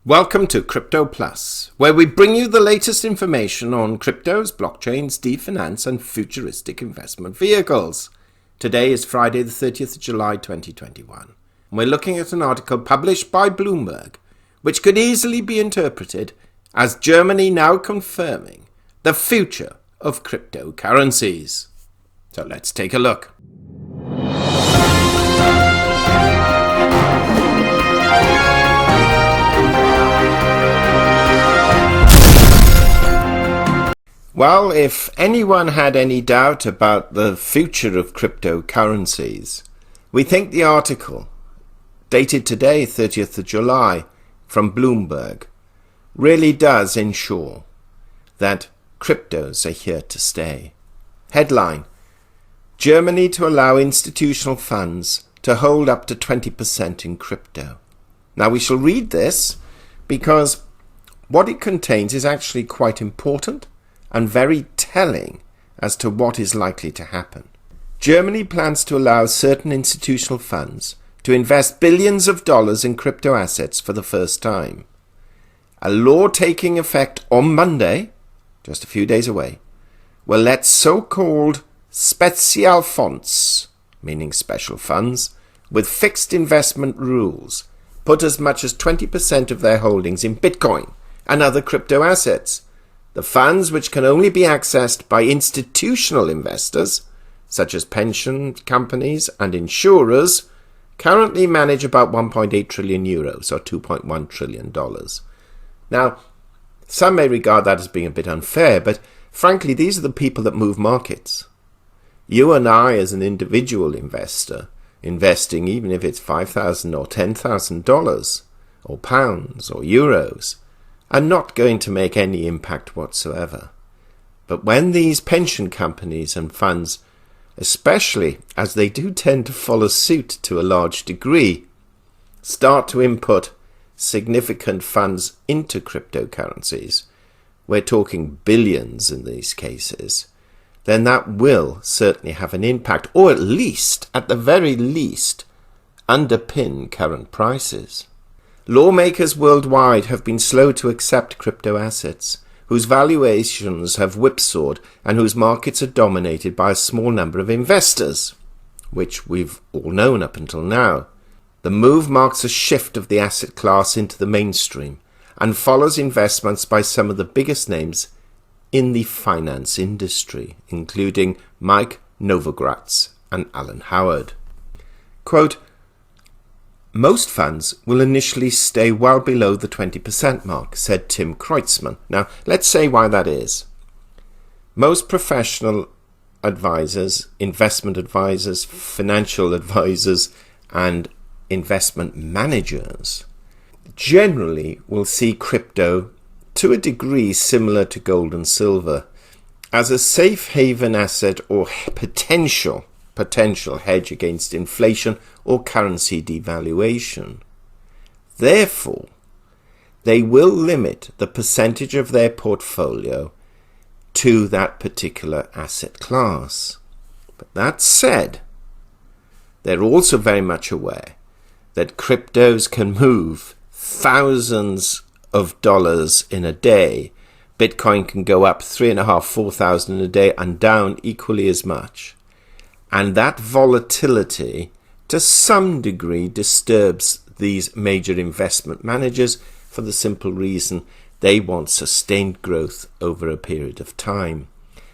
Welcome to Crypto Plus, where we bring you the latest information on cryptos, blockchains, definance, and futuristic investment vehicles. Today is Friday the 30th of July 2021, and we're looking at an article published by Bloomberg, which could easily be interpreted as Germany now confirming the future of cryptocurrencies. So let's take a look. Well, if anyone had any doubt about the future of cryptocurrencies, we think the article, dated today, 30th of July, from Bloomberg, really does ensure that cryptos are here to stay. Headline: Germany to allow institutional funds to hold up to 20% in crypto. Now we shall read this because what it contains is actually quite important and very telling as to what is likely to happen. Germany plans to allow certain institutional funds to invest billions of dollars in crypto assets for the first time. A law taking effect on Monday, just a few days away, will let so-called Spezialfonds, meaning special funds, with fixed investment rules, put as much as 20% of their holdings in Bitcoin and other crypto assets. The funds, which can only be accessed by institutional investors, such as pension companies and insurers, currently manage about 1.8 trillion euros or $2.1 trillion. Now, some may regard that as being a bit unfair, but frankly, these are the people that move markets. You and I, as an individual investor, investing even if it's $5,000 or $10,000 or pounds or euros, are not going to make any impact whatsoever. But when these pension companies and funds, especially as they do tend to follow suit to a large degree, start to input significant funds into cryptocurrencies, we're talking billions in these cases, then that will certainly have an impact, or at least, at the very least, underpin current prices. Lawmakers worldwide have been slow to accept crypto assets, whose valuations have whipsawed and whose markets are dominated by a small number of investors, which we've all known up until now. The move marks a shift of the asset class into the mainstream and follows investments by some of the biggest names in the finance industry, including Mike Novogratz and Alan Howard. Quote, most funds will initially stay well below the 20% mark, said Tim Kreutzmann. Now, let's say why that is. Most professional advisors, investment advisors, financial advisors, and investment managers generally will see crypto, to a degree similar to gold and silver, as a safe haven asset or potential hedge against inflation or currency devaluation. Therefore, they will limit the percentage of their portfolio to that particular asset class. But that said, they're also very much aware that cryptos can move thousands of dollars in a day. Bitcoin can go up 3,500-4,000 in a day and down equally as much. And that volatility, to some degree, disturbs these major investment managers for the simple reason they want sustained growth over a period of time.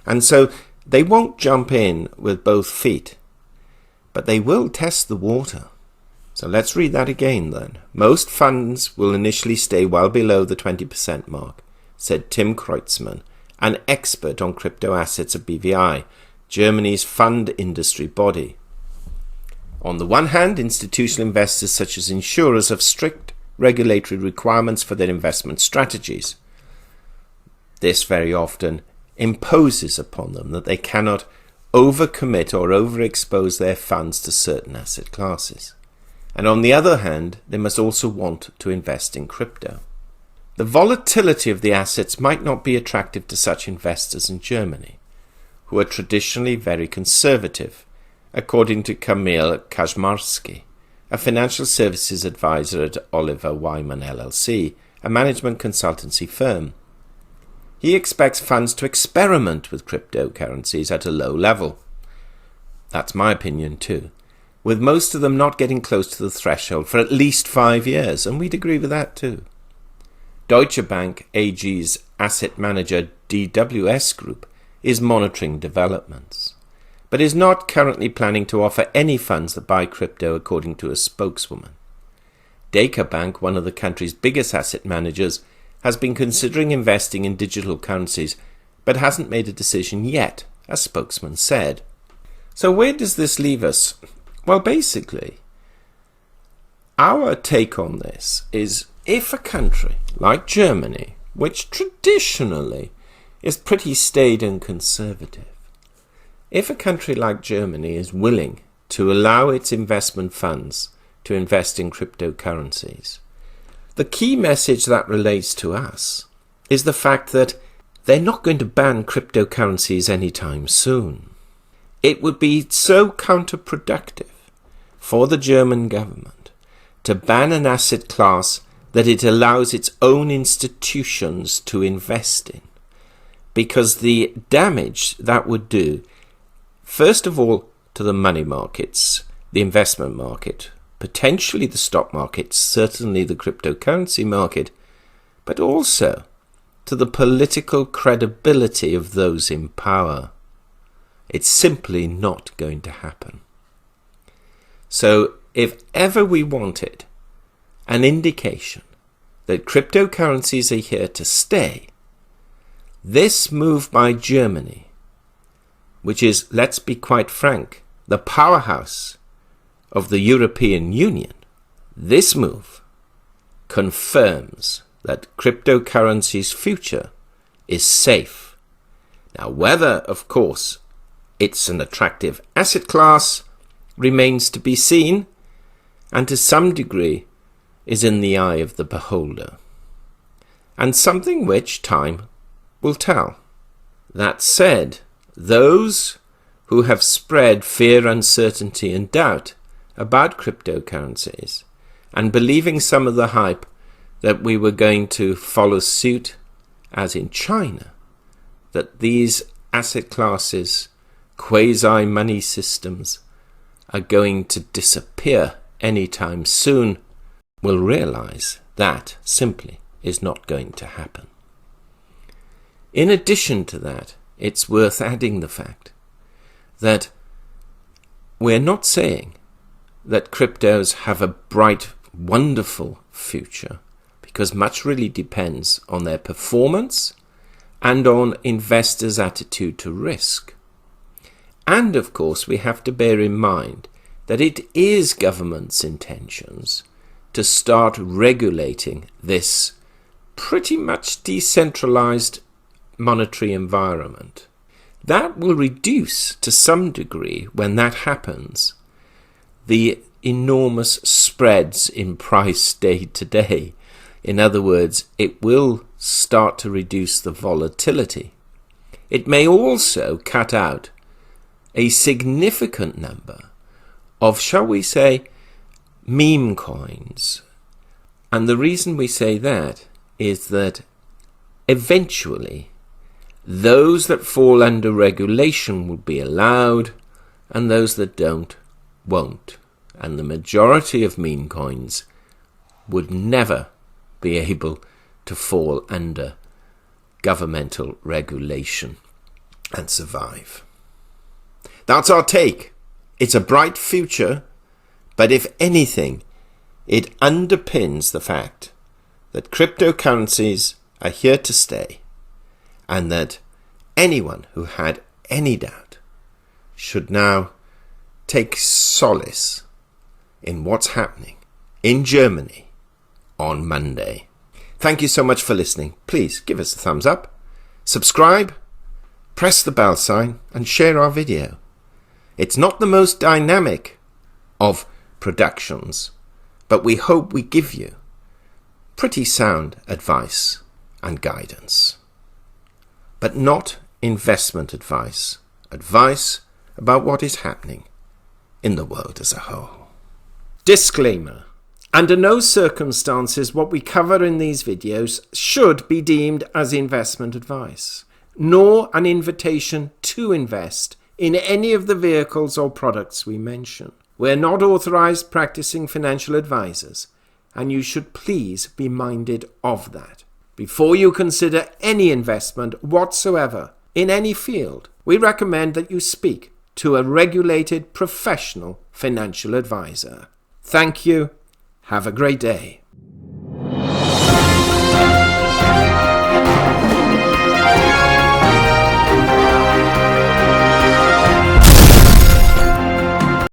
And so they won't jump in with both feet, but they will test the water. So let's read that again then. Most funds will initially stay well below the 20% mark, said Tim Kreutzmann, an expert on crypto assets at BVI, Germany's fund industry body. On the one hand, institutional investors such as insurers have strict regulatory requirements for their investment strategies. This very often imposes upon them that they cannot overcommit or overexpose their funds to certain asset classes. And on the other hand, they must also want to invest in crypto. The volatility of the assets might not be attractive to such investors in Germany, who are traditionally very conservative, according to Kamil Kaczmarski, a financial services advisor at Oliver Wyman LLC a management consultancy firm. He expects funds to experiment with cryptocurrencies at a low level. That's my opinion too, with most of them not getting close to the threshold for at least 5 years, and we'd agree with that too. Deutsche Bank AG's asset manager DWS Group is monitoring developments, but is not currently planning to offer any funds that buy crypto, according to a spokeswoman. Deka Bank, one of the country's biggest asset managers, has been considering investing in digital currencies, but hasn't made a decision yet, a spokesman said. So where does this leave us? Well, basically, our take on this is if a country like Germany, which traditionally is pretty staid and conservative, if a country like Germany is willing to allow its investment funds to invest in cryptocurrencies, the key message that relates to us is the fact that they're not going to ban cryptocurrencies anytime soon. It would be so counterproductive for the German government to ban an asset class that it allows its own institutions to invest in, because the damage that would do, first of all, to the money markets, the investment market, potentially the stock market, certainly the cryptocurrency market, but also to the political credibility of those in power. It's simply not going to happen. So if ever we wanted an indication that cryptocurrencies are here to stay, this move by Germany, which is, let's be quite frank, the powerhouse of the European Union, this move confirms that cryptocurrency's future is safe. Now, whether, of course, it's an attractive asset class remains to be seen, and to some degree is in the eye of the beholder, and something which time will tell. That said, those who have spread fear, uncertainty and doubt about cryptocurrencies, and believing some of the hype that we were going to follow suit, as in China, that these asset classes, quasi-money systems, are going to disappear anytime soon, will realize that simply is not going to happen. In addition to that, it's worth adding the fact that we're not saying that cryptos have a bright, wonderful future, because much really depends on their performance and on investors' attitude to risk. And of course, we have to bear in mind that it is government's intentions to start regulating this pretty much decentralized monetary environment. That will reduce to some degree, when that happens, the enormous spreads in price day to day. In other words, it will start to reduce the volatility. It may also cut out a significant number of, shall we say, meme coins. And the reason we say that is that eventually those that fall under regulation will be allowed, and those that don't won't. And the majority of meme coins would never be able to fall under governmental regulation and survive. That's our take. It's a bright future, but if anything, it underpins the fact that cryptocurrencies are here to stay, and that anyone who had any doubt should now take solace in what's happening in Germany on Monday. Thank you so much for listening. Please give us a thumbs up, subscribe, press the bell sign, and share our video. It's not the most dynamic of productions, but we hope we give you pretty sound advice and guidance. But not investment advice. Advice about what is happening in the world as a whole. Disclaimer: Under no circumstances what we cover in these videos should be deemed as investment advice, nor an invitation to invest in any of the vehicles or products we mention. We're not authorized practicing financial advisors, and you should please be minded of that. Before you consider any investment whatsoever in any field, we recommend that you speak to a regulated professional financial advisor. Thank you. Have a great day.